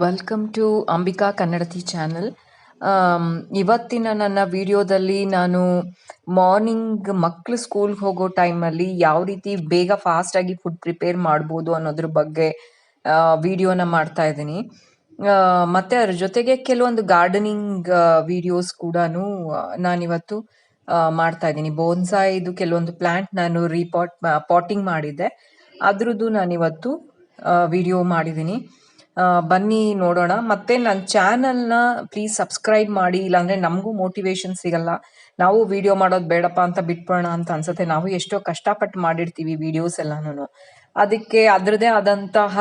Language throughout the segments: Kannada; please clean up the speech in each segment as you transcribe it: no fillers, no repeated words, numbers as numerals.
Welcome to Ambika Kannadati channel. ಇವತ್ತಿನ ನನ್ನ ವಿಡಿಯೋದಲ್ಲಿ ನಾನು ಮಾರ್ನಿಂಗ್ ಮಕ್ಕಳು ಸ್ಕೂಲ್ಗೆ ಹೋಗೋ ಟೈಮಲ್ಲಿ ಯಾವ ರೀತಿ ಬೇಗ ಫಾಸ್ಟಾಗಿ ಫುಡ್ ಪ್ರಿಪೇರ್ ಮಾಡ್ಬೋದು ಅನ್ನೋದ್ರ ಬಗ್ಗೆ ವಿಡಿಯೋನ ಮಾಡ್ತಾ ಇದ್ದೀನಿ. ಮತ್ತು ಅದ್ರ ಜೊತೆಗೆ ಕೆಲವೊಂದು ಗಾರ್ಡನಿಂಗ್ ವಿಡಿಯೋಸ್ ಕೂಡ ನಾನಿವತ್ತು ಮಾಡ್ತಾ ಇದ್ದೀನಿ. ಬೋನ್ಸಾಯಿದು ಕೆಲವೊಂದು ಪ್ಲ್ಯಾಂಟ್ ನಾನು ಪಾಟಿಂಗ್ ಮಾಡಿದ್ದೆ, ಅದ್ರದ್ದು ನಾನಿವತ್ತು ವಿಡಿಯೋ ಮಾಡಿದ್ದೀನಿ. ಬನ್ನಿ ನೋಡೋಣ. ಮತ್ತೆ ನನ್ನ ಚಾನಲ್ನ ಪ್ಲೀಸ್ ಸಬ್ಸ್ಕ್ರೈಬ್ ಮಾಡಿ, ಇಲ್ಲಾಂದರೆ ನಮಗೂ ಮೋಟಿವೇಶನ್ ಸಿಗಲ್ಲ. ನಾವು ವಿಡಿಯೋ ಮಾಡೋದು ಬೇಡಪ್ಪ ಅಂತ ಬಿಟ್ಬಿಡೋಣ ಅಂತ ಅನ್ಸುತ್ತೆ. ನಾವು ಎಷ್ಟೋ ಕಷ್ಟಪಟ್ಟು ಮಾಡಿರ್ತೀವಿ ವಿಡಿಯೋಸ್ ಎಲ್ಲನೂ. ಅದಕ್ಕೆ ಅದರದೇ ಆದಂತಹ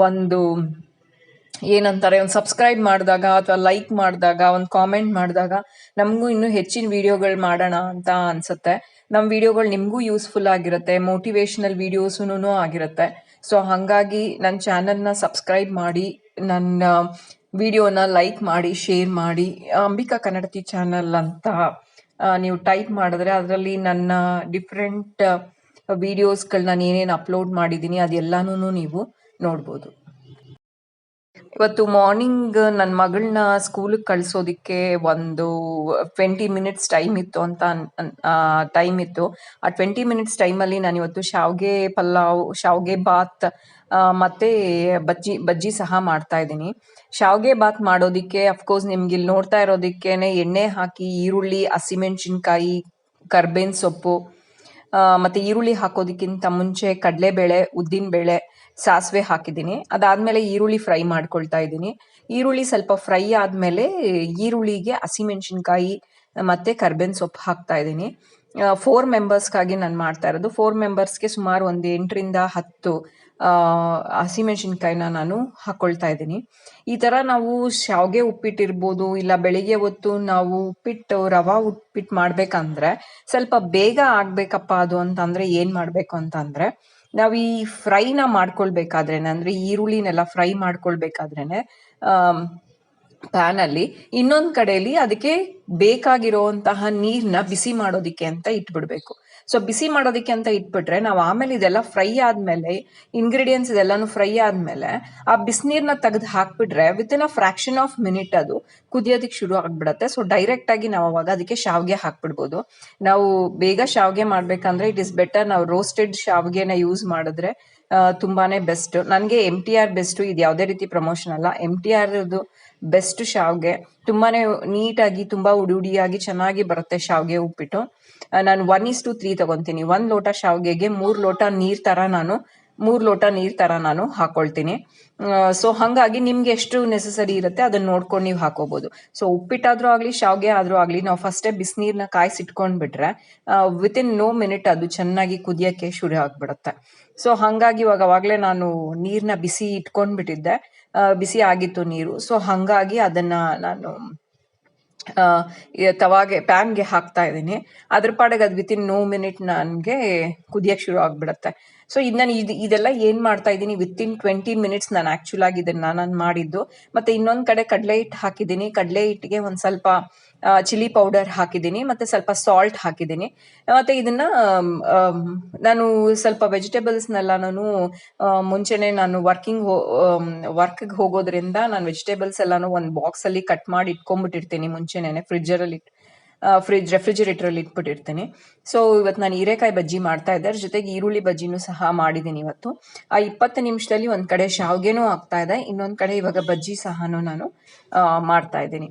ಒಂದು ಏನಂತಾರೆ, ಒಂದು ಸಬ್ಸ್ಕ್ರೈಬ್ ಮಾಡಿದಾಗ ಅಥವಾ ಲೈಕ್ ಮಾಡಿದಾಗ, ಒಂದು ಕಾಮೆಂಟ್ ಮಾಡಿದಾಗ ನಮಗೂ ಇನ್ನೂ ಹೆಚ್ಚಿನ ವಿಡಿಯೋಗಳು ಮಾಡೋಣ ಅಂತ ಅನ್ಸುತ್ತೆ. ನಮ್ಮ ವಿಡಿಯೋಗಳು ನಿಮಗೂ ಯೂಸ್ಫುಲ್ ಆಗಿರುತ್ತೆ, ಮೋಟಿವೇಶ್ನಲ್ ವಿಡಿಯೋಸೂ ಆಗಿರುತ್ತೆ. ಸೊ ಹಾಗಾಗಿ ನನ್ನ ಚಾನಲ್ನ ಸಬ್ಸ್ಕ್ರೈಬ್ ಮಾಡಿ, ನನ್ನ ವಿಡಿಯೋನ ಲೈಕ್ ಮಾಡಿ, ಶೇರ್ ಮಾಡಿ. ಅಂಬಿಕಾ ಕನ್ನಡತಿ ಚಾನಲ್ ಅಂತ ನೀವು ಟೈಪ್ ಮಾಡಿದ್ರೆ ಅದರಲ್ಲಿ ನನ್ನ ಡಿಫ್ರೆಂಟ್ ವಿಡಿಯೋಸ್ಗಳನ್ನ ಏನೇನು ಅಪ್ಲೋಡ್ ಮಾಡಿದ್ದೀನಿ ಅದೆಲ್ಲನೂ ನೀವು ನೋಡ್ಬೋದು. ಇವತ್ತು ಮಾರ್ನಿಂಗ್ ನನ್ನ ಮಗಳನ್ನ ಸ್ಕೂಲಿಗೆ ಕಳಿಸೋದಕ್ಕೆ ಒಂದು 20 ಮಿನಿಟ್ಸ್ ಟೈಮ್ ಇತ್ತು ಆ 20 ಮಿನಿಟ್ಸ್ ಟೈಮಲ್ಲಿ ನಾನು ಇವತ್ತು ಶಾವ್ಗೆ ಪಲಾವ್, ಶಾವ್ಗೆ ಬಾತ್ ಮತ್ತು ಬಜ್ಜಿ ಸಹ ಮಾಡ್ತಾ ಇದ್ದೀನಿ. ಶಾವ್ಗೆ ಬಾತ್ ಮಾಡೋದಕ್ಕೆ ಅಫ್ಕೋರ್ಸ್ ನಿಮ್ಗೆ ಇಲ್ಲಿ ನೋಡ್ತಾ ಇರೋದಕ್ಕೇನೆ ಎಣ್ಣೆ ಹಾಕಿ ಈರುಳ್ಳಿ, ಹಸಿಮೆಣಸಿನ್ಕಾಯಿ, ಕರ್ಬೇವಿನ ಸೊಪ್ಪು ಮತ್ತು ಈರುಳ್ಳಿ ಹಾಕೋದಕ್ಕಿಂತ ಮುಂಚೆ ಕಡಲೆಬೇಳೆ, ಉದ್ದಿನಬೇಳೆ, ಸಾಸಿವೆ ಹಾಕಿದ್ದೀನಿ. ಅದಾದಮೇಲೆ ಈರುಳ್ಳಿ ಫ್ರೈ ಮಾಡ್ಕೊಳ್ತಾ ಇದ್ದೀನಿ. ಈರುಳ್ಳಿ ಸ್ವಲ್ಪ ಫ್ರೈ ಆದಮೇಲೆ ಈರುಳ್ಳಿಗೆ ಹಸಿಮೆಣಸಿನ್ಕಾಯಿ ಮತ್ತು ಕರ್ಬೇವಿನ ಸೊಪ್ಪು ಹಾಕ್ತಾ ಇದ್ದೀನಿ. 4 ಮೆಂಬರ್ಸ್ಗಾಗಿ ನಾನು ಮಾಡ್ತಾ ಇರೋದು. 4 ಮೆಂಬರ್ಸ್ಗೆ ಸುಮಾರು ಒಂದು 8ರಿಂದ 10 ಹಸಿಮೆಣಸಿನ್ಕಾಯಿನ ನಾನು ಹಾಕ್ಕೊಳ್ತಾ ಇದ್ದೀನಿ. ಈ ಥರ ನಾವು ಶಾವ್ಗೆ ಉಪ್ಪಿಟ್ಟಿರ್ಬೋದು, ಇಲ್ಲ ಬೆಳಿಗ್ಗೆ ಹೊತ್ತು ನಾವು ರವಾ ಉಪ್ಪಿಟ್ಟು ಮಾಡಬೇಕಂದ್ರೆ ಸ್ವಲ್ಪ ಬೇಗ ಆಗಬೇಕಪ್ಪ ಅದು ಅಂತಂದರೆ ಏನು ಮಾಡಬೇಕು ಅಂತಂದರೆ, ನಾವು ಈ ಫ್ರೈನ ಮಾಡ್ಕೊಳ್ಬೇಕಾದ್ರೇನೆ, ಅಂದರೆ ಈರುಳ್ಳಿನೆಲ್ಲ ಫ್ರೈ ಮಾಡ್ಕೊಳ್ಬೇಕಾದ್ರೇನೆ ಪ್ಯಾನಲ್ಲಿ ಇನ್ನೊಂದು ಕಡೆಯಲ್ಲಿ ಅದಕ್ಕೆ ಬೇಕಾಗಿರೋಂತಹ ನೀರನ್ನ ಬಿಸಿ ಮಾಡೋದಕ್ಕೆ ಅಂತ ಇಟ್ಬಿಡ್ಬೇಕು. ಸೊ ಬಿಸಿ ಮಾಡೋದಕ್ಕೆ ಅಂತ ಇಟ್ಬಿಟ್ರೆ ನಾವು ಆಮೇಲೆ ಇದೆಲ್ಲ ಫ್ರೈ ಆದಮೇಲೆ, ಇಂಗ್ರೀಡಿಯೆಂಟ್ಸ್ ಇದೆಲ್ಲನೂ ಫ್ರೈ ಆದಮೇಲೆ ಆ ಬಿಸಿನೀರನ್ನ ತೆಗೆದು ಹಾಕ್ಬಿಟ್ರೆ within a fraction of minute ಅದು ಕುದಿಯೋದಕ್ಕೆ ಶುರು ಆಗಿಬಿಡುತ್ತೆ. ಸೊ ಡೈರೆಕ್ಟಾಗಿ ನಾವು ಅವಾಗ ಅದಕ್ಕೆ ಶಾವ್ಗೆ ಹಾಕ್ಬಿಡ್ಬೋದು. ನಾವು ಬೇಗ ಶಾವ್ಗೆ ಮಾಡಬೇಕಂದ್ರೆ ಇಟ್ ಇಸ್ ಬೆಟರ್ ನಾವು ರೋಸ್ಟೆಡ್ ಶಾವ್ಗೆನ ಯೂಸ್ ಮಾಡಿದ್ರೆ ತುಂಬಾ ಬೆಸ್ಟ್. ನನಗೆ MTR ಬೆಸ್ಟು. ಇದು ಯಾವುದೇ ರೀತಿ ಪ್ರಮೋಷನ್ ಅಲ್ಲ. MTRದು ಬೆಸ್ಟ್ ಶಾವ್ಗೆ. ತುಂಬಾ ನೀಟಾಗಿ, ತುಂಬ ಉಡಿಯಾಗಿ ಚೆನ್ನಾಗಿ ಬರುತ್ತೆ ಶಾವ್ಗೆ ಉಪ್ಪಿಟ್ಟು. ನಾನು 1:3 ತೊಗೊತೀನಿ. 1 ಲೋಟ ಶಾವ್ಗೆಗೆ 3 ಲೋಟ ನೀರು ಥರ ನಾನು ಹಾಕ್ಕೊಳ್ತೀನಿ. ಸೊ ಹಾಗಾಗಿ ನಿಮ್ಗೆ ಎಷ್ಟು ನೆಸಸರಿ ಇರುತ್ತೆ ಅದನ್ನು ನೋಡ್ಕೊಂಡು ನೀವು ಹಾಕೋಬೋದು. ಸೊ ಉಪ್ಪಿಟ್ಟಾದರೂ ಆಗಲಿ, ಶಾವ್ಗೆ ಆದರೂ ಆಗಲಿ, ನಾವು ಫಸ್ಟೇ ಬಿಸಿನೀರನ್ನ ಕಾಯಿಸಿಟ್ಕೊಂಡ್ಬಿಟ್ರೆ ವಿತಿನ್ ನೋ ಮಿನಿಟ್ ಅದು ಚೆನ್ನಾಗಿ ಕುದಿಯೋಕ್ಕೆ ಶುರು ಆಗಿಬಿಡುತ್ತೆ. ಸೊ ಹಾಗಾಗಿ ಅವಾಗಲೇ ನಾನು ನೀರನ್ನ ಬಿಸಿ ಇಟ್ಕೊಂಡ್ಬಿಟ್ಟಿದ್ದೆ, ಬಿಸಿ ಆಗಿತ್ತು ನೀರು. ಸೊ ಹಾಗಾಗಿ ಅದನ್ನು ನಾನು ಪ್ಯಾನ್ಗೆ ಹಾಕ್ತಾ ಇದ್ದೀನಿ. ಅದ್ರ ಪಾಡಿಗೆ ಅದು ವಿತಿನ್ ನೋ ಮಿನಿಟ್ ನನಗೆ ಕುದಿಯೋಕ್ಕೆ ಶುರು ಆಗಿಬಿಡುತ್ತೆ. ಸೊ ಇದೆಲ್ಲ ಏನು ಮಾಡ್ತಾ ಇದ್ದೀನಿ, ವಿತಿನ್ 20 ಮಿನಿಟ್ಸ್ ನಾನು ಆ್ಯಕ್ಚುಲ್ ಆಗಿ ಇದನ್ನು ನಾನು ಮಾಡಿದ್ದು. ಮತ್ತು ಇನ್ನೊಂದು ಕಡೆ ಕಡಲೆ ಹಿಟ್ಟು ಹಾಕಿದ್ದೀನಿ. ಕಡಲೆ ಹಿಟ್ಟಿಗೆ ಒಂದು ಸ್ವಲ್ಪ ಚಿಲ್ಲಿ ಪೌಡರ್ ಹಾಕಿದ್ದೀನಿ, ಮತ್ತು ಸ್ವಲ್ಪ ಸಾಲ್ಟ್ ಹಾಕಿದ್ದೀನಿ. ಮತ್ತು ಇದನ್ನು ನಾನು ಸ್ವಲ್ಪ ವೆಜಿಟೇಬಲ್ಸ್ನೆಲ್ಲನೂ ಮುಂಚೆನೇ ನಾನು ವರ್ಕ್ಗೆ ಹೋಗೋದ್ರಿಂದ ನಾನು ವೆಜಿಟೇಬಲ್ಸ್ ಎಲ್ಲನೂ ಒಂದು ಬಾಕ್ಸಲ್ಲಿ ಕಟ್ ಮಾಡಿ ಇಟ್ಕೊಂಡ್ಬಿಟ್ಟಿರ್ತೀನಿ ಮುಂಚೆನೇ ರೆಫ್ರಿಜಿರೇಟರಲ್ಲಿ ಇಟ್ಬಿಟ್ಟಿರ್ತೀನಿ. ಸೊ ಇವತ್ತು ನಾನು ಹೀರೆಕಾಯಿ ಬಜ್ಜಿ ಮಾಡ್ತಾ ಇದ್ದೆ, ಅದ್ರ ಜೊತೆಗೆ ಈರುಳ್ಳಿ ಬಜ್ಜಿನೂ ಸಹ ಮಾಡಿದ್ದೀನಿ ಇವತ್ತು. ಆ 20 ನಿಮಿಷದಲ್ಲಿ ಒಂದು ಕಡೆ ಶಾವ್ಗೆನೂ ಆಗ್ತಾ ಇದೆ, ಇನ್ನೊಂದು ಕಡೆ ಇವಾಗ ಬಜ್ಜಿ ಸಹ ನಾನು ಮಾಡ್ತಾ ಇದ್ದೀನಿ.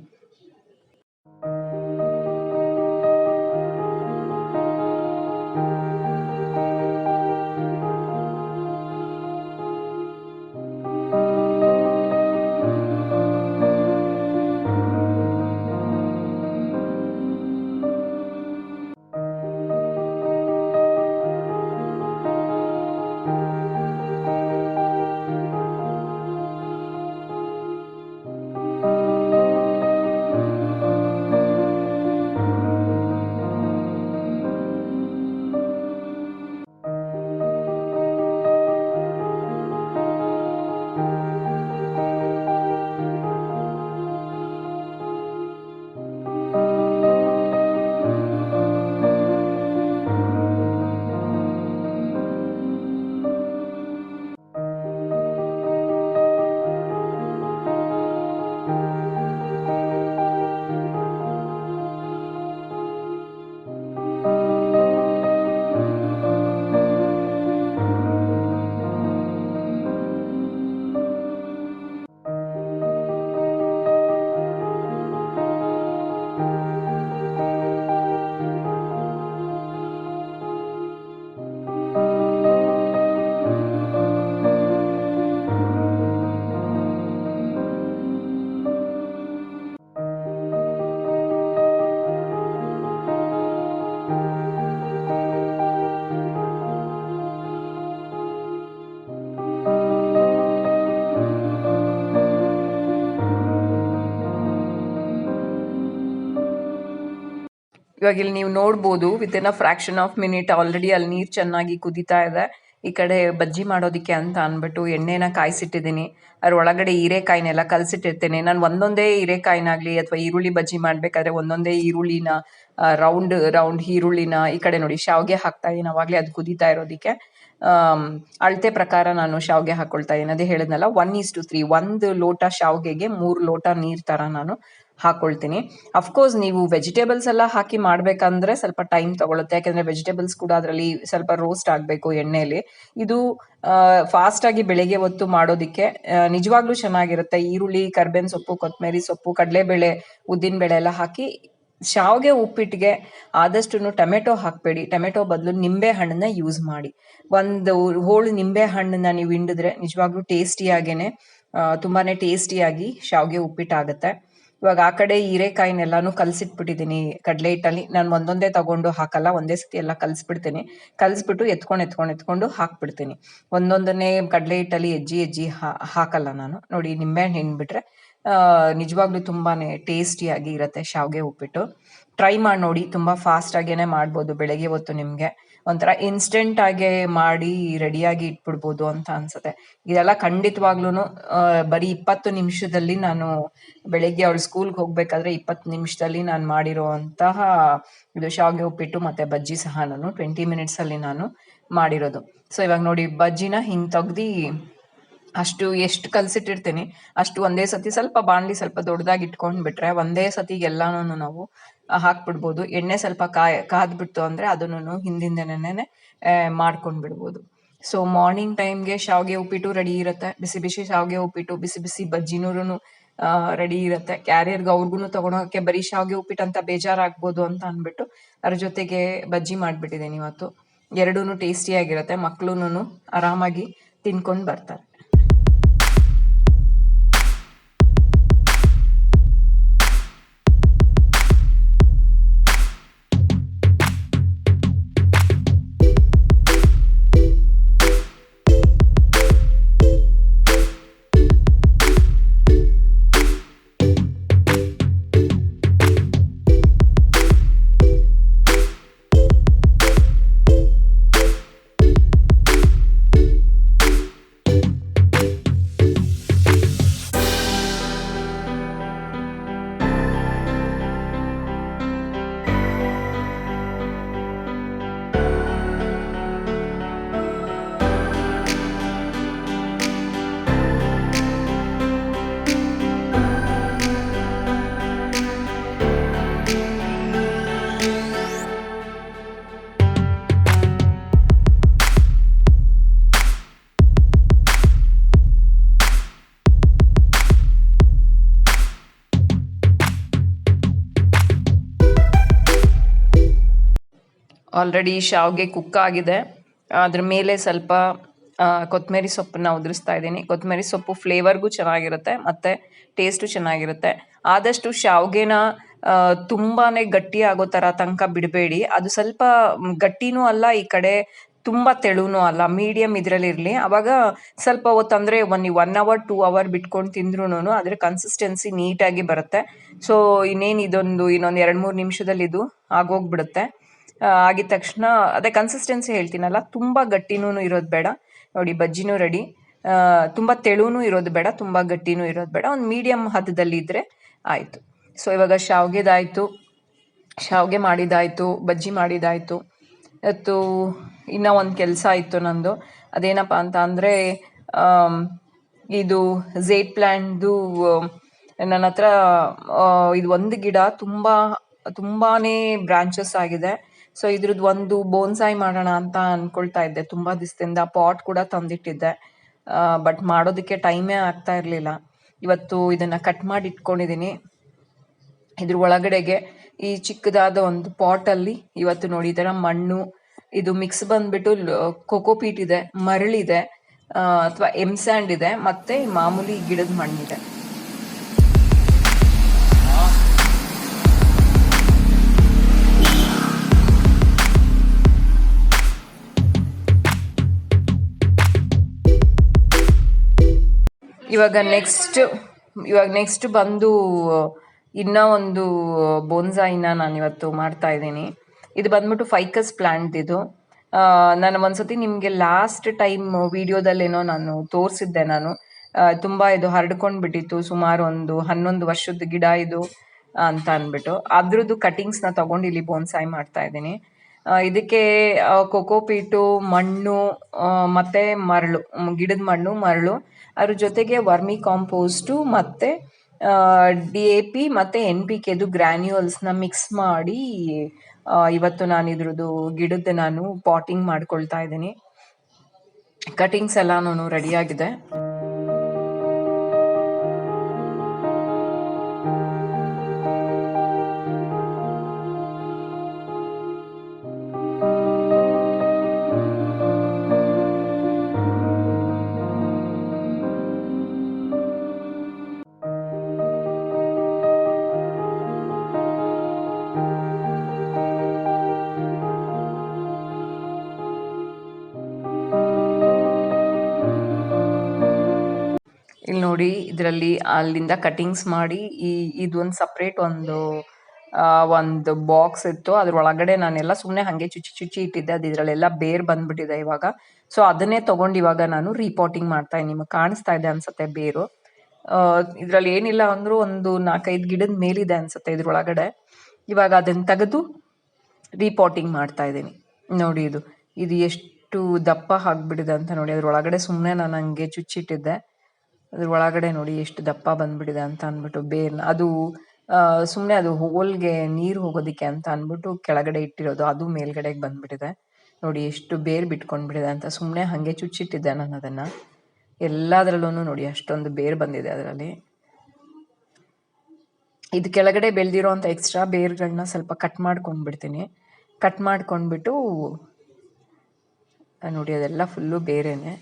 ಇವಾಗ ಇಲ್ಲಿ ನೀವು ನೋಡ್ಬೋದು within a fraction of minute already ಅಲ್ಲಿ ನೀರು ಚೆನ್ನಾಗಿ ಕುದೀತಾ ಇದೆ. ಈ ಕಡೆ ಬಜ್ಜಿ ಮಾಡೋದಕ್ಕೆ ಅಂತ ಅಂದ್ಬಿಟ್ಟು ಎಣ್ಣೆನ ಕಾಯಿಸಿಟ್ಟಿದ್ದೀನಿ. ಅದ್ರ ಒಳಗಡೆ ಹೀರೆಕಾಯಿನೆಲ್ಲ ಕಲಸಿಟ್ಟಿರ್ತೇನೆ. ನಾನು ಒಂದೊಂದೇ ಹೀರೆಕಾಯಿನಾಗಲಿ ಅಥವಾ ಈರುಳ್ಳಿ ಬಜ್ಜಿ ಮಾಡಬೇಕಾದ್ರೆ ಒಂದೊಂದೇ ಈರುಳ್ಳಿನ ರೌಂಡ್ ರೌಂಡ್ ಈರುಳ್ಳಿನ ಈ ಕಡೆ ನೋಡಿ ಶಾವಿಗೆ ಹಾಕ್ತಾ ಇದ್ದೀನಿ ಅವಾಗಲೇ ಅದು ಕುದೀತಾ ಇರೋದಕ್ಕೆ. ಅಳತೆ ಪ್ರಕಾರ ನಾನು ಶಾವಿಗೆ ಹಾಕ್ಕೊಳ್ತಾ ಇದ್ದೀನಿ. ಅದೇ ಹೇಳಿದ್ನಲ್ಲ 1:3 1 ಲೋಟ ಶಾವಿಗೆಗೆ 3 ಲೋಟ ನೀರು ಥರ ನಾನು ಹಾಕ್ಕೊಳ್ತೀನಿ. ಅಫ್ಕೋರ್ಸ್ ನೀವು ವೆಜಿಟೇಬಲ್ಸ್ ಎಲ್ಲ ಹಾಕಿ ಮಾಡಬೇಕಂದ್ರೆ ಸ್ವಲ್ಪ ಟೈಮ್ ತಗೊಳುತ್ತೆ, ಯಾಕೆಂದರೆ ವೆಜಿಟೇಬಲ್ಸ್ ಕೂಡ ಅದರಲ್ಲಿ ಸ್ವಲ್ಪ ರೋಸ್ಟ್ ಆಗಬೇಕು ಎಣ್ಣೆಯಲ್ಲಿ. ಇದು ಫಾಸ್ಟಾಗಿ ಬೆಳಗ್ಗೆ ಹೊತ್ತು ಮಾಡೋದಕ್ಕೆ ನಿಜವಾಗ್ಲೂ ಚೆನ್ನಾಗಿರುತ್ತೆ. ಈರುಳ್ಳಿ, ಕರ್ಬೇವಿನ ಸೊಪ್ಪು, ಕೊತ್ತಂಬರಿ ಸೊಪ್ಪು, ಕಡಲೆಬೇಳೆ, ಉದ್ದಿನಬೇಳೆ ಎಲ್ಲ ಹಾಕಿ ಶಾವಿಗೆ ಉಪ್ಪಿಟ್ಟಿಗೆ ಆದಷ್ಟು ಟೊಮೆಟೊ ಹಾಕಬೇಡಿ. ಟೊಮೆಟೊ ಬದಲು ನಿಂಬೆ ಹಣ್ಣನ್ನ ಯೂಸ್ ಮಾಡಿ. ಒಂದು ಹೋಳು ನಿಂಬೆ ಹಣ್ಣನ್ನ ನೀವು ಹಿಂಡಿದ್ರೆ ನಿಜವಾಗ್ಲೂ ಟೇಸ್ಟಿಯಾಗೇನೆ ತುಂಬಾ ಟೇಸ್ಟಿಯಾಗಿ ಶಾವಿಗೆ ಉಪ್ಪಿಟ್ಟಾಗುತ್ತೆ. ಇವಾಗ ಆ ಕಡೆ ಹೀರೆಕಾಯಿನೆಲ್ಲಾನು ಕಲಸಿಟ್ಬಿಟ್ಟಿದ್ದೀನಿ ಕಡಲೆ ಹಿಟ್ಟಲ್ಲಿ. ನಾನು ಒಂದೊಂದೇ ತಗೊಂಡು ಹಾಕಲ್ಲ, ಒಂದೇ ಸತಿ ಎಲ್ಲ ಕಲಸ್ಬಿಡ್ತೀನಿ. ಕಲಸ್ಬಿಟ್ಟು ಎತ್ಕೊಂಡು ಹಾಕ್ಬಿಡ್ತೀನಿ. ಒಂದೊಂದನ್ನೇ ಕಡಲೆ ಹಿಟ್ಟಲ್ಲಿ ಹೆಜ್ಜಿ ಹಾಕಲ್ಲ ನಾನು. ನೋಡಿ ನಿಂಬೆಹಣ್ಣು ಹಿಂಡ್ಬಿಟ್ರೆ ನಿಜವಾಗ್ಲೂ ತುಂಬಾ ಟೇಸ್ಟಿಯಾಗಿ ಇರುತ್ತೆ ಶಾವಿಗೆ ಉಪ್ಪಿಟ್ಟು. ಟ್ರೈ ಮಾಡಿ ನೋಡಿ, ತುಂಬ ಫಾಸ್ಟಾಗೇ ಮಾಡ್ಬೋದು. ಬೆಳಗ್ಗೆ ಹೊತ್ತು ನಿಮಗೆ ಒಂಥರ ಇನ್ಸ್ಟೆಂಟಾಗೆ ಮಾಡಿ ರೆಡಿಯಾಗಿ ಇಟ್ಬಿಡ್ಬೋದು ಅಂತ ಅನ್ಸುತ್ತೆ. ಇದೆಲ್ಲ ಖಂಡಿತವಾಗ್ಲೂ ಬರೀ 20 ನಿಮಿಷದಲ್ಲಿ ನಾನು ಬೆಳಗ್ಗೆ ಅವಳು ಸ್ಕೂಲ್ಗೆ ಹೋಗ್ಬೇಕಾದ್ರೆ 20 ನಿಮಿಷದಲ್ಲಿ ನಾನು ಮಾಡಿರೋಂತಹ ಇದು ಶಾವಿಗೆ ಉಪ್ಪಿಟ್ಟು ಮತ್ತು ಬಜ್ಜಿ ಸಹ ನಾನು 20 ಮಿನಿಟ್ಸಲ್ಲಿ ನಾನು ಮಾಡಿರೋದು. ಸೊ ಇವಾಗ ನೋಡಿ ಬಜ್ಜಿನ ಹಿಂಗೆ ತೆಗ್ದು ಅಷ್ಟು ಎಷ್ಟು ಕಲಸಿಟ್ಟಿರ್ತೀನಿ ಅಷ್ಟು ಒಂದೇ ಸತಿ ಸ್ವಲ್ಪ ಬಾಣಲಿ ಸ್ವಲ್ಪ ದೊಡ್ಡದಾಗಿ ಇಟ್ಕೊಂಡ್ಬಿಟ್ರೆ ಒಂದೇ ಸತಿಗೆಲ್ಲನೂ ನಾವು ಹಾಕ್ಬಿಡ್ಬೋದು. ಎಣ್ಣೆ ಸ್ವಲ್ಪ ಕಾದ್ಬಿಡ್ತು ಅಂದರೆ ಅದನ್ನು ಹಿಂದಿಂದನೇ ಮಾಡ್ಕೊಂಡ್ಬಿಡ್ಬೋದು. ಸೊ ಮಾರ್ನಿಂಗ್ ಟೈಮ್ಗೆ ಶಾವಿಗೆ ಉಪ್ಪಿಟ್ಟು ರೆಡಿ ಇರುತ್ತೆ. ಬಿಸಿ ಬಿಸಿ ಶಾವಿಗೆ ಉಪ್ಪಿಟ್ಟು, ಬಿಸಿ ಬಿಸಿ ಬಜ್ಜಿನೂ ರೆಡಿ ಇರುತ್ತೆ. ಕ್ಯಾರಿಯರ್ಗೆ ಅವ್ರಿಗೂ ತೊಗೊಳೋಕ್ಕೆ ಬರೀ ಶಾವಿಗೆ ಉಪ್ಪಿಟ್ಟು ಅಂತ ಬೇಜಾರಾಗ್ಬೋದು ಅಂತ ಅಂದ್ಬಿಟ್ಟು ಅದ್ರ ಜೊತೆಗೆ ಬಜ್ಜಿ ಮಾಡಿಬಿಟ್ಟಿದ್ದೀನಿ ಇವತ್ತು. ಎರಡೂ ಟೇಸ್ಟಿಯಾಗಿರುತ್ತೆ, ಮಕ್ಕಳೂ ಆರಾಮಾಗಿ ತಿನ್ಕೊಂಡು ಬರ್ತಾರೆ. ಆಲ್ರೆಡಿ ಶಾವಿಗೆ ಕುಕ್ ಆಗಿದೆ. ಅದ್ರ ಮೇಲೆ ಸ್ವಲ್ಪ ಕೊತ್ತಂಬರಿ ಸೊಪ್ಪನ್ನ ಉದುರಿಸ್ತಾ ಇದ್ದೀನಿ. ಕೊತ್ತಂಬರಿ ಸೊಪ್ಪು ಫ್ಲೇವರ್ಗೂ ಚೆನ್ನಾಗಿರುತ್ತೆ ಮತ್ತು ಟೇಸ್ಟು ಚೆನ್ನಾಗಿರುತ್ತೆ. ಆದಷ್ಟು ಶಾವಿಗೆನ ತುಂಬಾ ಗಟ್ಟಿ ಆಗೋ ಥರ ತನಕ ಬಿಡಬೇಡಿ. ಅದು ಸ್ವಲ್ಪ ಗಟ್ಟಿನೂ ಅಲ್ಲ, ಈ ಕಡೆ ತುಂಬ ತೆಳುನೂ ಅಲ್ಲ, ಮೀಡಿಯಮ್ ಇದರಲ್ಲಿರಲಿ. ಆವಾಗ ಸ್ವಲ್ಪ ಹೊತ್ತು ಅಂದರೆ 1 ಅವರ್ 2 ಅವರ್ ಬಿಟ್ಕೊಂಡು ತಿಂದ್ರೂ ಅದ್ರ ಕನ್ಸಿಸ್ಟೆನ್ಸಿ ನೀಟಾಗಿ ಬರುತ್ತೆ. ಸೊ ಇನ್ನೊಂದು 2-3 ನಿಮಿಷದಲ್ಲಿ ಇದು ಆಗೋಗ್ಬಿಡುತ್ತೆ. ಆಗಿದ ತಕ್ಷಣ ಅದೇ ಕನ್ಸಿಸ್ಟೆನ್ಸಿ ಹೇಳ್ತೀನಲ್ಲ, ತುಂಬ ಗಟ್ಟಿನೂ ಇರೋದು ಬೇಡ. ನೋಡಿ ಬಜ್ಜಿನೂ ರೆಡಿ. ತುಂಬ ತೆಳುನೂ ಇರೋದು ಬೇಡ, ತುಂಬ ಗಟ್ಟಿನೂ ಇರೋದು ಬೇಡ, ಒಂದು ಮೀಡಿಯಮ್ ಹದದಲ್ಲಿ ಇದ್ದರೆ ಆಯಿತು. ಸೊ ಇವಾಗ ಶಾವಿಗೆದಾಯಿತು, ಶಾವಿಗೆ ಮಾಡಿದ್ದಾಯಿತು, ಬಜ್ಜಿ ಮಾಡಿದ್ದಾಯಿತು. ಇವತ್ತು ಇನ್ನೂ ಒಂದು ಕೆಲಸ ಇತ್ತು ನಂದು. ಅದೇನಪ್ಪ ಅಂತ ಅಂದರೆ ಇದು ಝೇಡ್ ಪ್ಲ್ಯಾಂಟ್ದು ನನ್ನ ಹತ್ರ ಇದು ಒಂದು ಗಿಡ ತುಂಬಾ ಬ್ರಾಂಚಸ್ ಆಗಿದೆ. ಸೊ ಇದ್ರದ್ದು ಒಂದು ಬೋನ್ಸಾಯಿ ಮಾಡೋಣ ಅಂತ ಅಂದ್ಕೊಳ್ತಾ ಇದ್ದೆ. ತುಂಬ ದಿವಸದಿಂದ ಪಾಟ್ ಕೂಡ ತಂದಿಟ್ಟಿದ್ದೆ, ಬಟ್ ಮಾಡೋದಕ್ಕೆ ಟೈಮೇ ಆಗ್ತಾ ಇರಲಿಲ್ಲ. ಇವತ್ತು ಇದನ್ನು ಕಟ್ ಮಾಡಿ ಇಟ್ಕೊಂಡಿದ್ದೀನಿ. ಇದ್ರ ಒಳಗಡೆಗೆ ಈ ಚಿಕ್ಕದಾದ ಒಂದು ಪಾಟಲ್ಲಿ ಇವತ್ತು ನೋಡಿ ಈ ಥರ ಮಣ್ಣು, ಇದು ಮಿಕ್ಸ್ ಬಂದ್ಬಿಟ್ಟು ಕೊಕೋಪೀಟ್ ಇದೆ, ಮರಳಿದೆ ಅಥವಾ ಎಮ್ಸ್ಯಾಂಡ್ ಇದೆ, ಮತ್ತು ಮಾಮೂಲಿ ಗಿಡದ ಮಣ್ಣಿದೆ. ಇವಾಗ ನೆಕ್ಸ್ಟ್ ಬಂದು ಇನ್ನೂ ಒಂದು ಬೋನ್ಸಾಯಿನ ನಾನಿವತ್ತು ಮಾಡ್ತಾ ಇದ್ದೀನಿ. ಇದು ಬಂದ್ಬಿಟ್ಟು ಫೈಕಸ್ ಪ್ಲ್ಯಾಂಟ್ ಇದು. ನಾನು ಒಂದ್ಸತಿ ನಿಮಗೆ ಲಾಸ್ಟ್ ಟೈಮ್ ವಿಡಿಯೋದಲ್ಲೇನೋ ನಾನು ತೋರಿಸಿದ್ದೆ ನಾನು. ತುಂಬ ಇದು ಹರಡ್ಕೊಂಡು ಬಿಟ್ಟಿತ್ತು, ಸುಮಾರು ಒಂದು 11 ವರ್ಷದ ಗಿಡ ಇದು ಅಂತ ಅಂದ್ಬಿಟ್ಟು ಅದ್ರದ್ದು ಕಟಿಂಗ್ಸ್ನ ತಗೊಂಡು ಇಲ್ಲಿ ಬೋನ್ಸಾಯಿ ಮಾಡ್ತಾ ಇದ್ದೀನಿ. ಇದಕ್ಕೆ ಕೊಕೋಪೀಟು, ಮಣ್ಣು ಮತ್ತು ಮರಳು, ಗಿಡದ ಮಣ್ಣು, ಮರಳು, ಅದ್ರ ಜೊತೆಗೆ ವರ್ಮಿ ಕಾಂಪೋಸ್ಟು ಮತ್ತು DAP ಮತ್ತು NPKದು ಗ್ರ್ಯಾನ್ಯೂಲ್ಸ್ನ ಮಿಕ್ಸ್ ಮಾಡಿ ಇವತ್ತು ನಾನು ಇದ್ರದ್ದು ಗಿಡದ ನಾನು ಪಾಟಿಂಗ್ ಮಾಡ್ಕೊಳ್ತಾ ಇದ್ದೀನಿ. ಕಟಿಂಗ್ಸ್ ಎಲ್ಲಾನು ರೆಡಿಯಾಗಿದೆ. ಇಲ್ಲಿ ನೋಡಿ, ಇದರಲ್ಲಿ ಅಲ್ಲಿಂದ ಕಟಿಂಗ್ಸ್ ಮಾಡಿ ಇದೊಂದು ಸಪ್ರೇಟ್ ಒಂದು ಬಾಕ್ಸ್ ಇತ್ತು. ಅದ್ರೊಳಗಡೆ ನಾನೆಲ್ಲ ಸುಮ್ಮನೆ ಹಾಗೆ ಚುಚ್ಚಿ ಇಟ್ಟಿದ್ದೆ. ಅದು ಇದರಲ್ಲೆಲ್ಲ ಬೇರ್ ಬಂದ್ಬಿಟ್ಟಿದೆ ಇವಾಗ. ಸೊ ಅದನ್ನೇ ತೊಗೊಂಡು ಇವಾಗ ನಾನು ರೀಪಾಟಿಂಗ್ ಮಾಡ್ತಾ ಇದ್ದೀನಿ. ನಿಮಗೆ ಕಾಣಿಸ್ತಾ ಇದೆ ಅನ್ಸುತ್ತೆ ಬೇರು. ಇದರಲ್ಲಿ ಏನಿಲ್ಲ ಅಂದರೂ ಒಂದು 4-5 ಗಿಡದ ಮೇಲಿದೆ ಅನ್ಸುತ್ತೆ ಇದ್ರೊಳಗಡೆ. ಇವಾಗ ಅದನ್ನು ತೆಗೆದು ರೀಪಾಟಿಂಗ್ ಮಾಡ್ತಾ ಇದ್ದೀನಿ. ನೋಡಿ ಇದು ಎಷ್ಟು ದಪ್ಪ ಆಗಿಬಿಟ್ಟಿದೆ ಅಂತ ನೋಡಿ. ಅದ್ರೊಳಗಡೆ ಸುಮ್ಮನೆ ನಾನು ಹಂಗೆ ಚುಚ್ಚಿಟ್ಟಿದ್ದೆ. ಅದ್ರ ಒಳಗಡೆ ನೋಡಿ ಎಷ್ಟು ದಪ್ಪ ಬಂದ್ಬಿಟ್ಟಿದೆ ಅಂತ ಅಂದ್ಬಿಟ್ಟು ಬೇರ್ನ. ಅದು ಸುಮ್ಮನೆ ಅದು ಹೋಲ್ಗೆ ನೀರು ಹೋಗೋದಕ್ಕೆ ಅಂತ ಅಂದ್ಬಿಟ್ಟು ಕೆಳಗಡೆ ಇಟ್ಟಿರೋದು, ಅದು ಮೇಲ್ಗಡೆಗೆ ಬಂದ್ಬಿಟ್ಟಿದೆ. ನೋಡಿ ಎಷ್ಟು ಬೇರ್ ಬಿಟ್ಕೊಂಡ್ಬಿಟ್ಟಿದೆ ಅಂತ. ಸುಮ್ಮನೆ ಹಾಗೆ ಚುಚ್ಚಿಟ್ಟಿದ್ದೆ ನಾನು ಅದನ್ನು. ಎಲ್ಲದರಲ್ಲೂ ನೋಡಿ ಅಷ್ಟೊಂದು ಬೇರ್ ಬಂದಿದೆ ಅದರಲ್ಲಿ. ಇದು ಕೆಳಗಡೆ ಬೆಳೆದಿರೋ ಅಂಥ ಎಕ್ಸ್ಟ್ರಾ ಬೇರ್ಗಳನ್ನ ಸ್ವಲ್ಪ ಕಟ್ ಮಾಡ್ಕೊಂಡ್ಬಿಡ್ತೀನಿ. ಕಟ್ ಮಾಡ್ಕೊಂಡ್ಬಿಟ್ಟು ನೋಡಿ ಅದೆಲ್ಲ ಫುಲ್ಲು ಬೇರೆನೆ.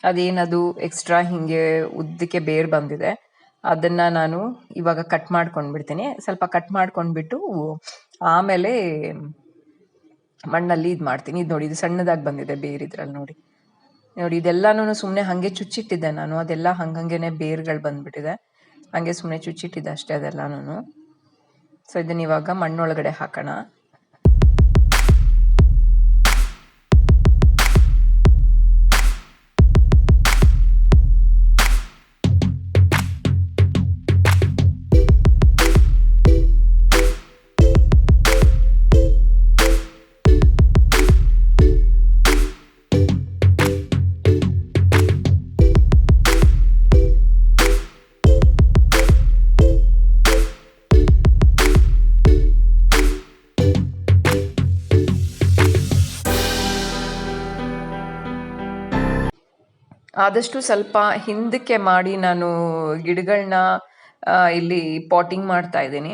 ಅದೇನದು ಎಕ್ಸ್ಟ್ರಾ ಹಿಂಗೆ ಉದ್ದಕ್ಕೆ ಬೇರ್ ಬಂದಿದೆ, ಅದನ್ನು ನಾನು ಇವಾಗ ಕಟ್ ಮಾಡ್ಕೊಂಡ್ಬಿಡ್ತೀನಿ. ಸ್ವಲ್ಪ ಕಟ್ ಮಾಡ್ಕೊಂಡ್ಬಿಟ್ಟು ಆಮೇಲೆ ಮಣ್ಣಲ್ಲಿ ಇದು ಮಾಡ್ತೀನಿ. ಇದು ನೋಡಿ, ಇದು ಸಣ್ಣದಾಗಿ ಬಂದಿದೆ ಬೇರ್ ಇದ್ರಲ್ಲಿ. ನೋಡಿ ಇದೆಲ್ಲನೂ ಸುಮ್ಮನೆ ಹಾಗೆ ಚುಚ್ಚಿಟ್ಟಿದ್ದೆ ನಾನು. ಅದೆಲ್ಲ ಹಂಗಂಗೆ ಬೇರ್ಗಳು ಬಂದ್ಬಿಟ್ಟಿದೆ. ಹಾಗೆ ಸುಮ್ಮನೆ ಚುಚ್ಚಿಟ್ಟಿದ್ದೆ ಅಷ್ಟೇ ಅದೆಲ್ಲನೂ. ಸೊ ಇದನ್ನ ಇವಾಗ ಮಣ್ಣೊಳಗಡೆ ಹಾಕೋಣ. ಆದಷ್ಟು ಸ್ವಲ್ಪ ಹಿಂದಕ್ಕೆ ಮಾಡಿ ನಾನು ಗಿಡಗಳನ್ನ ಇಲ್ಲಿ ಪಾಟಿಂಗ್ ಮಾಡ್ತಾ ಇದ್ದೀನಿ.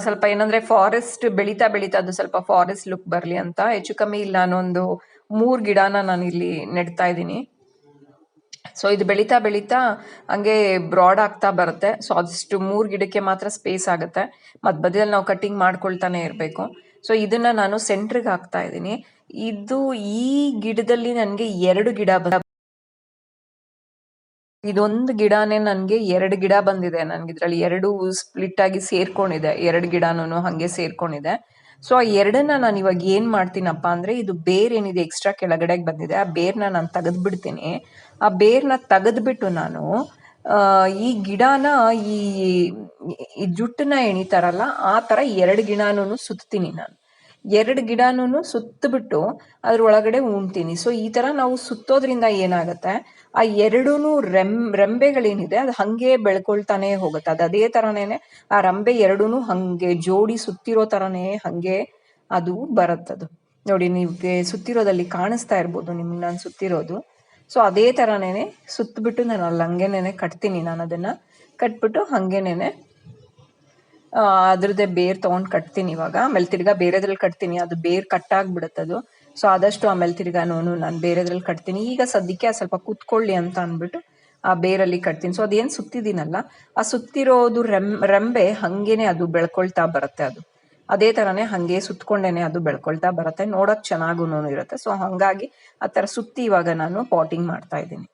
ಸ್ವಲ್ಪ ಏನಂದರೆ ಫಾರೆಸ್ಟ್ ಬೆಳೀತಾ ಅದು ಸ್ವಲ್ಪ ಫಾರೆಸ್ಟ್ ಲುಕ್ ಬರಲಿ ಅಂತ ಹೆಚ್ಚು ಕಮ್ಮಿ ಇಲ್ಲಿ ನಾನೊಂದು 3 ಗಿಡನ ನಾನು ಇಲ್ಲಿ ನೆಡ್ತಾ ಇದ್ದೀನಿ. ಸೊ ಇದು ಬೆಳೀತಾ ಹಂಗೆ ಬ್ರಾಡ್ ಆಗ್ತಾ ಬರುತ್ತೆ. ಸೊ ಅಷ್ಟು 3 ಗಿಡಕ್ಕೆ ಮಾತ್ರ ಸ್ಪೇಸ್ ಆಗುತ್ತೆ. ಮತ್ತು ಬದಿಯಲ್ಲಿ ನಾವು ಕಟ್ಟಿಂಗ್ ಮಾಡ್ಕೊಳ್ತಾನೆ ಇರಬೇಕು. ಸೊ ಇದನ್ನು ನಾನು ಸೆಂಟ್ರಿಗೆ ಹಾಕ್ತಾ ಇದ್ದೀನಿ. ಈ ಗಿಡದಲ್ಲಿ ನನಗೆ 2 ಗಿಡ ಇದೊಂದು ಗಿಡನೇ ನನಗೆ 2 ಗಿಡ ಬಂದಿದೆ. ನನಗೆ ಇದರಲ್ಲಿ 2 ಸ್ಪ್ಲಿಟ್ ಆಗಿ ಸೇರ್ಕೊಂಡಿದೆ. 2 ಗಿಡನೂ ಹಾಗೆ ಸೇರ್ಕೊಂಡಿದೆ. ಸೊ ಆ 2ನ್ನ ನಾನು ಇವಾಗ ಏನು ಮಾಡ್ತೀನಪ್ಪ ಅಂದರೆ, ಇದು ಬೇರ್ ಏನಿದೆ ಎಕ್ಸ್ಟ್ರಾ ಕೆಳಗಡೆಗೆ ಬಂದಿದೆ, ಆ ಬೇರ್ನ ನಾನು ತೆಗೆದ್ಬಿಡ್ತೀನಿ. ಆ ಬೇರ್ನ ತೆಗೆದ್ಬಿಟ್ಟು ನಾನು ಈ ಗಿಡನ ಈ ಜುಟ್ಟನ್ನ ಎಣಿತಾರಲ್ಲ ಆ ಥರ 2 ಗಿಡನೂ ಸುತ್ತೀನಿ ನಾನು. 2 ಗಿಡನೂ ಸುತ್ತಬಿಟ್ಟು ಅದ್ರೊಳಗಡೆ ಉಣ್ತೀನಿ. ಸೊ ಈ ಥರ ನಾವು ಸುತ್ತೋದ್ರಿಂದ ಏನಾಗುತ್ತೆ, ಆ 2 ರೆಂಬೆಗಳೇನಿದೆ ಅದು ಹಾಗೆ ಬೆಳ್ಕೊಳ್ತಾನೆ ಹೋಗುತ್ತೆ. ಅದು ಅದೇ ಥರನೇ ಆ ರೆಂಬೆ 2 ಹಾಗೆ ಜೋಡಿ ಸುತ್ತಿರೋ ಥರನೇ ಹಾಗೆ ಅದು ಬರುತ್ತದು. ನೋಡಿ, ನಿಮಗೆ ಸುತ್ತಿರೋದಲ್ಲಿ ಕಾಣಿಸ್ತಾ ಇರ್ಬೋದು ನಿಮ್ಗೆ ನಾನು ಸುತ್ತಿರೋದು. ಸೊ ಅದೇ ಥರನೇ ಸುತ್ತಬಿಟ್ಟು ನಾನು ಅಲ್ಲಿ ಹಂಗೇನೆ ಕಟ್ತೀನಿ. ನಾನು ಅದನ್ನು ಕಟ್ಬಿಟ್ಟು ಹಾಗೇನೆ ಅದ್ರದ್ದೇ ಬೇರ್ ತೊಗೊಂಡು ಕಟ್ತೀನಿ ಇವಾಗ. ಆಮೇಲೆ ತಿರ್ಗಾ ಬೇರೆದ್ರಲ್ಲಿ ಕಟ್ತೀನಿ, ಅದು ಬೇರ್ ಕಟ್ಟಾಗ್ಬಿಡುತ್ತದು. ಸೊ ಆದಷ್ಟು ಆಮೇಲೆ ತಿರ್ಗಾನು ನಾನು ಬೇರೆದ್ರಲ್ಲಿ ಕಟ್ತೀನಿ. ಈಗ ಸದ್ಯಕ್ಕೆ ಸ್ವಲ್ಪ ಕೂತ್ಕೊಳ್ಳಿ ಅಂತ ಅಂದ್ಬಿಟ್ಟು ಆ ಬೇರಲ್ಲಿ ಕಟ್ತೀನಿ. ಸೊ ಅದೇನು ಸುತ್ತಿದ್ದೀನಲ್ಲ, ಆ ಸುತ್ತಿರೋದು ರೆಂಬೆ ಹಾಗೇನೆ ಅದು ಬೆಳ್ಕೊಳ್ತಾ ಬರುತ್ತೆ. ಅದು ಅದೇ ಥರನೇ ಹಾಗೆ ಸುತ್ತಕೊಂಡೇನೆ ಅದು ಬೆಳ್ಕೊಳ್ತಾ ಬರುತ್ತೆ, ನೋಡೋಕೆ ಚೆನ್ನಾಗೂ ಇರುತ್ತೆ. ಸೊ ಹಾಗಾಗಿ ಆ ಥರ ಸುತ್ತಿ ಇವಾಗ ನಾನು ಪಾಟಿಂಗ್ ಮಾಡ್ತಾ ಇದ್ದೀನಿ.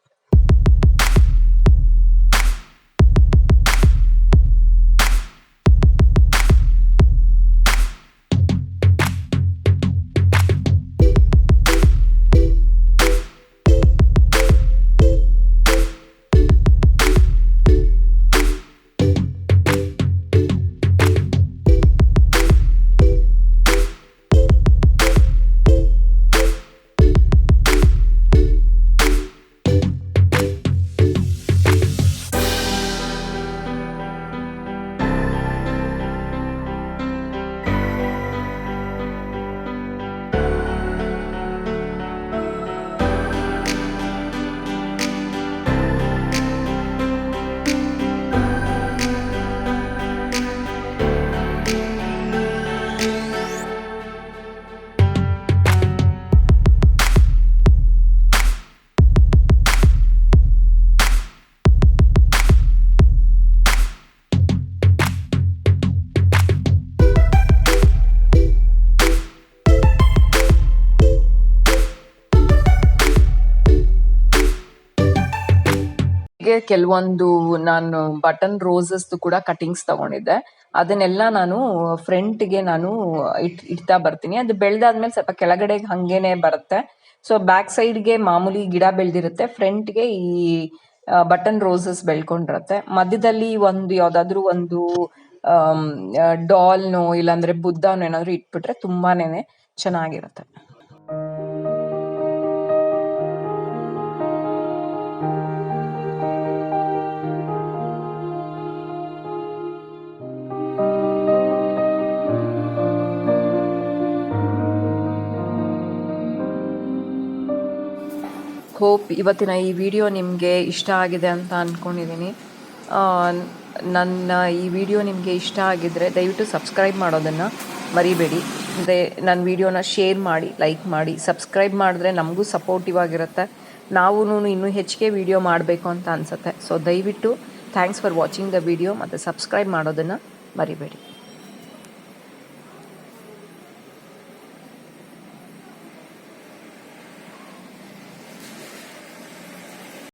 ಕೆಲವೊಂದು ನಾನು ಬಟನ್ ರೋಸಸ್ದು ಕೂಡ ಕಟಿಂಗ್ಸ್ ತಗೊಂಡಿದ್ದೆ, ಅದನ್ನೆಲ್ಲ ನಾನು ಫ್ರಂಟ್ಗೆ ನಾನು ಇಡ್ತಾ ಬರ್ತೀನಿ. ಅದು ಬೆಳೆದಾದ್ಮೇಲೆ ಸ್ವಲ್ಪ ಕೆಳಗಡೆ ಹಂಗೇನೆ ಬರುತ್ತೆ. ಸೊ ಬ್ಯಾಕ್ ಸೈಡ್ಗೆ ಮಾಮೂಲಿ ಗಿಡ ಬೆಳೆದಿರುತ್ತೆ, ಫ್ರಂಟ್ಗೆ ಈ ಬಟನ್ ರೋಸಸ್ ಬೆಳ್ಕೊಂಡಿರುತ್ತೆ. ಮಧ್ಯದಲ್ಲಿ ಒಂದು ಯಾವ್ದಾದ್ರು ಒಂದು ಡಾಲ್ನೋ ಇಲ್ಲಾಂದ್ರೆ ಬುದ್ಧನೋ ಏನಾದ್ರು ಇಟ್ಬಿಟ್ರೆ ತುಂಬಾನೇ ಚೆನ್ನಾಗಿರುತ್ತೆ. ಹೋಪ್ ಇವತ್ತಿನ ಈ ವಿಡಿಯೋ ನಿಮಗೆ ಇಷ್ಟ ಆಗಿದೆ ಅಂತ ಅಂದ್ಕೊಂಡಿದ್ದೀನಿ. ನನ್ನ ಈ ವಿಡಿಯೋ ನಿಮಗೆ ಇಷ್ಟ ಆಗಿದ್ದರೆ ದಯವಿಟ್ಟು ಸಬ್ಸ್ಕ್ರೈಬ್ ಮಾಡೋದನ್ನು ಮರಿಬೇಡಿ. ಮತ್ತು ನನ್ನ ವಿಡಿಯೋನ ಶೇರ್ ಮಾಡಿ, ಲೈಕ್ ಮಾಡಿ. ಸಬ್ಸ್ಕ್ರೈಬ್ ಮಾಡಿದ್ರೆ ನಮಗೂ ಸಪೋರ್ಟಿವ್ ಆಗಿರುತ್ತೆ, ನಾವು ಇನ್ನೂ ಹೆಚ್ಚಿಗೆ ವಿಡಿಯೋ ಮಾಡಬೇಕು ಅಂತ ಅನಿಸುತ್ತೆ. ಸೊ ದಯವಿಟ್ಟು thanks for watching the video ಮತ್ತು ಸಬ್ಸ್ಕ್ರೈಬ್ ಮಾಡೋದನ್ನು ಮರಿಬೇಡಿ.